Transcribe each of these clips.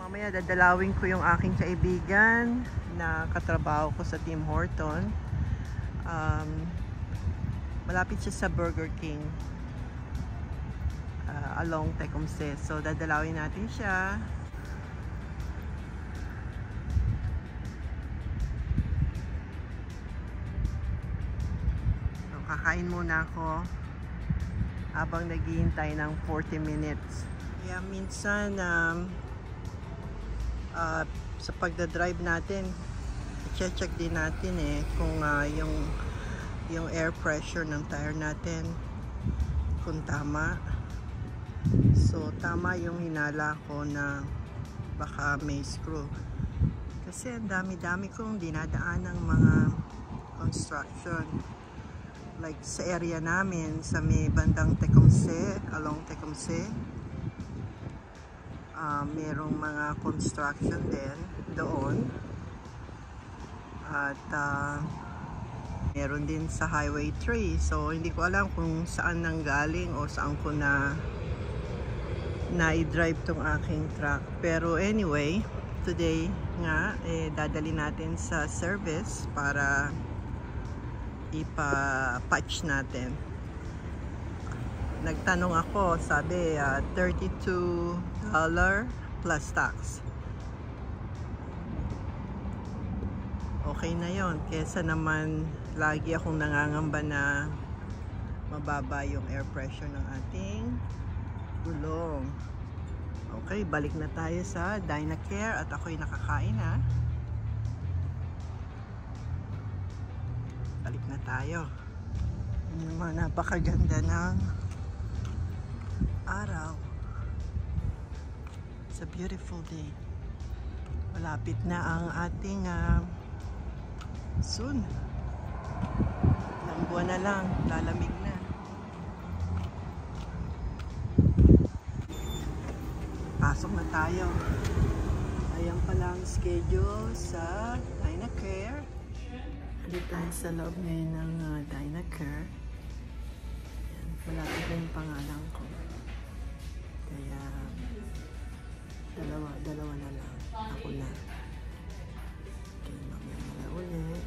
Mamaya dadalawin ko yung aking kaibigan na katrabaho ko sa Tim Horton. Malapit siya sa Burger King along Tecumseh. So dadalawin natin siya. So kakain muna ako habang naghihintay ng 40 minutes. Kaya minsan sa pagdadrive natin, i-check din natin kung yung air pressure ng tire natin kung tama. So tama yung hinala ko na baka may screw, kasi ang dami-dami kong dinadaan ng mga construction, like sa area namin sa may bandang Tecumseh, along Tecumseh. Merong mga construction din doon, at meron din sa Highway 3. So hindi ko alam kung saan nanggaling o saan ko na-drive tong aking truck. Pero anyway, today nga dadali natin sa service para ipa-patch natin. Nagtanong ako, sabi $32 plus tax. Okay na yon, kesa naman lagi akong nangangamba na mababa yung air pressure ng ating gulong. Okay, balik na tayo sa Dynacare at ako'y nakakain ha. Balik na tayo. Yung mga napakaganda ng araw. It's a beautiful day. Malapit na ang ating soon. Ilang buwan na lang, lalamig na. Pasok na tayo. Ayan pala ang schedule sa Dynacare. Dito tayo sa loob ngayon ng Dynacare. Ayan, malapit na yung pangalan ko. Kaya dalawa na lang. Ako na. Okay, mamaya na ulit.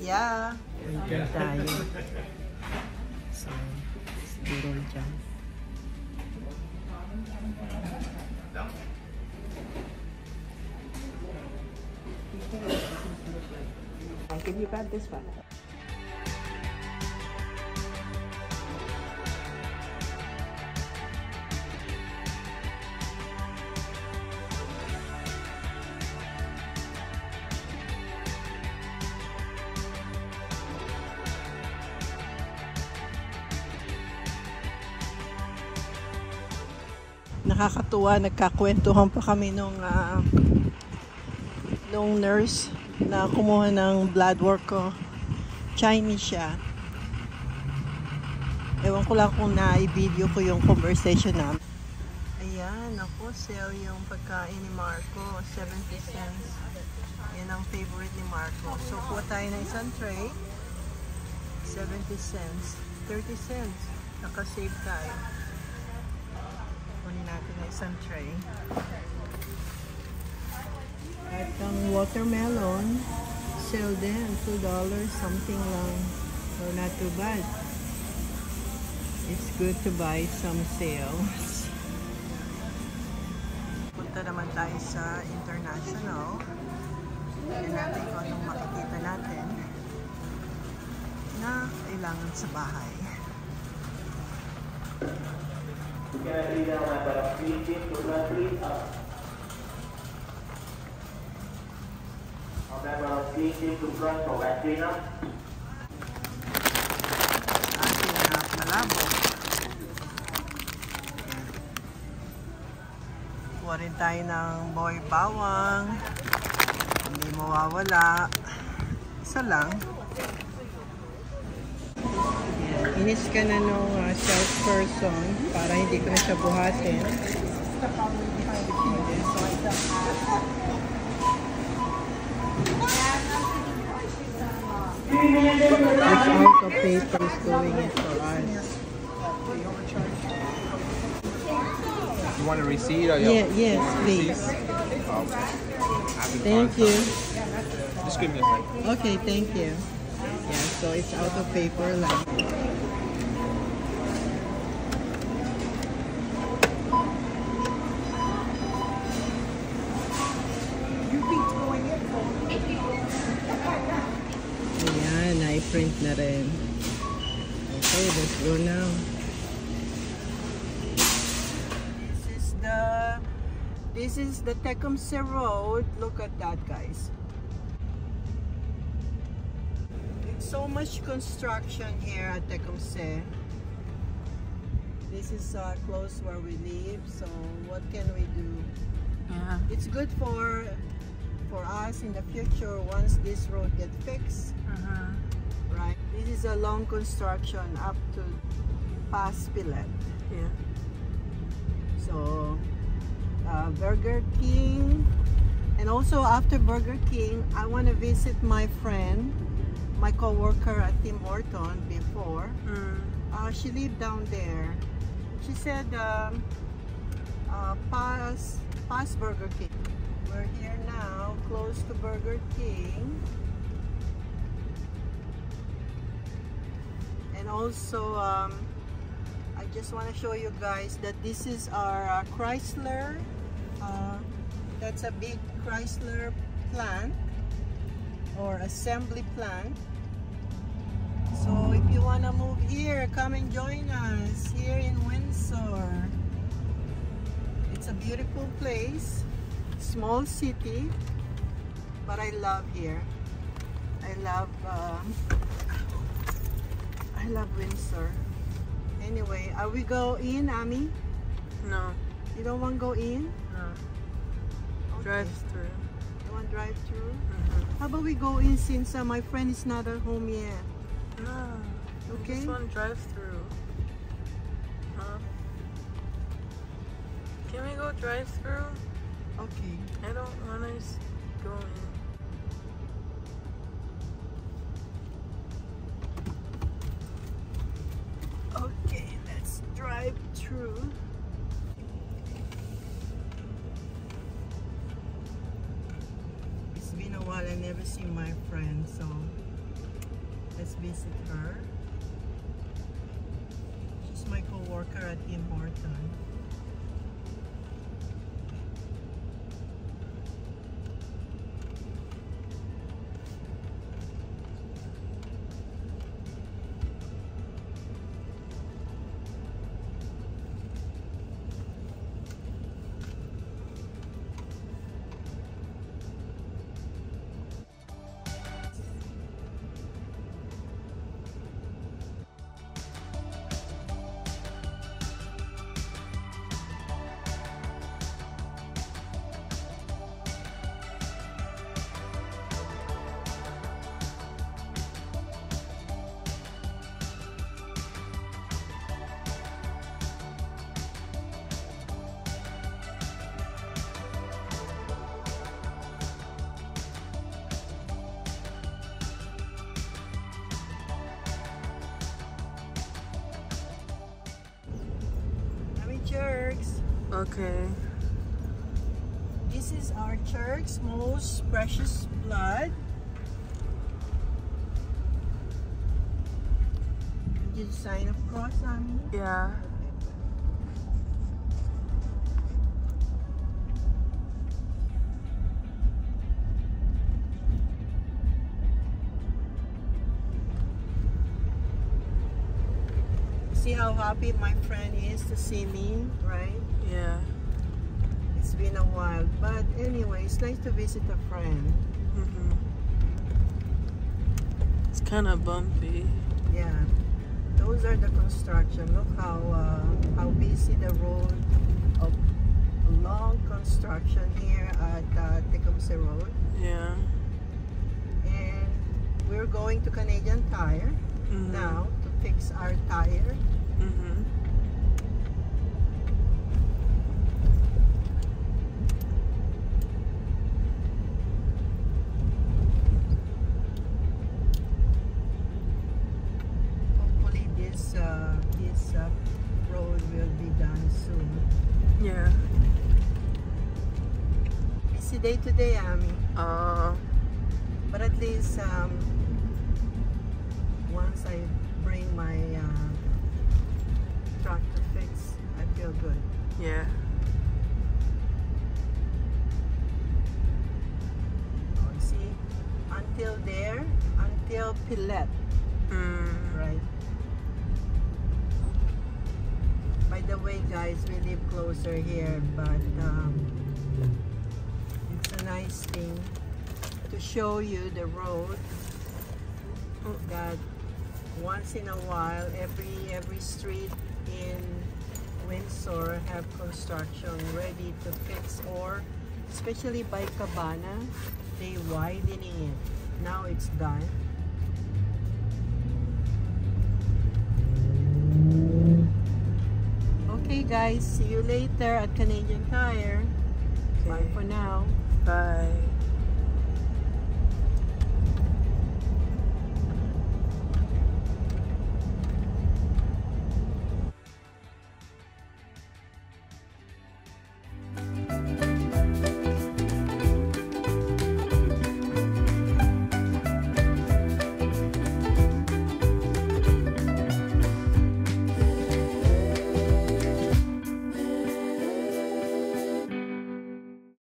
Yeah. Waiting tayo. So, siguro dyan. Can you grab this one? Nakakatuwa, nagkakwentuhan pa kami nung nurse na kumuha ng blood work ko. Chinese siya. Ewan ko lang kung na-video ko yung conversation namin. Ayan, ako, sale yung pagkain ni Marco, 70 cents. Yan ang favorite ni Marco. So, kuha tayo ng isang tray, 70 cents, 30 cents. Naka-save tayo. Kunin natin na isang tray. At ang watermelon, sale din, $2 something lang. So not too bad. It's good to buy some sales. Punta naman tayo sa International. Tignan natin kung anong makikita natin na kailangan sa bahay. Ating malabo. Kuha rin tayo ng boy bawang. Hindi mawawala. Isa lang. Inis ka na nung salesperson para hindi ko na siya buhatin. This out of paper is doing it for us. want a receipt or Yeah, yes, please. Thank you. Just give me a second. Okay, thank you. Yeah, so it's out of paper lang. Ayan, na-print na rin. Okay, let's go now. This is the Tecumseh Road. Look at that, guys. So much construction here at Tecumseh. This is close where we live, so what can we do? Yeah. It's good for us in the future once this road get fixed. Right? This is a long construction up to past Pilet. Yeah. So Burger King, and also after Burger King I want to visit my friend, my co-worker at Tim Horton before. She lived down there. She said past Burger King. We're here now, close to Burger King. And also I just want to show you guys that this is our Chrysler. That's a big Chrysler plant or assembly plant. So if you want to move here, come and join us here in Windsor. It's a beautiful place, small city, but I love here. I love Windsor. Anyway, are we go in, Ami? No. You don't want to go in? No. Okay. Drive through. You want to drive through? How about we go in since my friend is not at home yet? No. Okay. Just want to drive through. Huh? Can we go drive through? Okay. I don't want to go in. Okay, let's drive through. It's been a while I never seen my friend, so let's visit her. She's my co-worker at Tim Horton. Jerks. Okay. This is our church's most precious blood. Did you sign of cross on me? Yeah. See how happy my friend is to see me, right? Yeah. It's been a while, but anyway, it's nice to visit a friend. It's kind of bumpy. Yeah, those are the construction. Look how busy the road of long construction here at Tecumseh Road. Yeah. And we're going to Canadian Tire now to fix our tire. Hopefully this road will be done soon. Yeah. day to day, Ami. But at least once I bring my truck to fix, I feel good. yeah. Oh, see, until there, until Pilet, right? By the way, guys, we live closer here, but it's a nice thing to show you the road that once in a while every street in Windsor have construction ready to fix, or especially by Cabana, they widening it. Now it's done. Okay guys, see you later at Canadian Tire. Bye for now. Bye.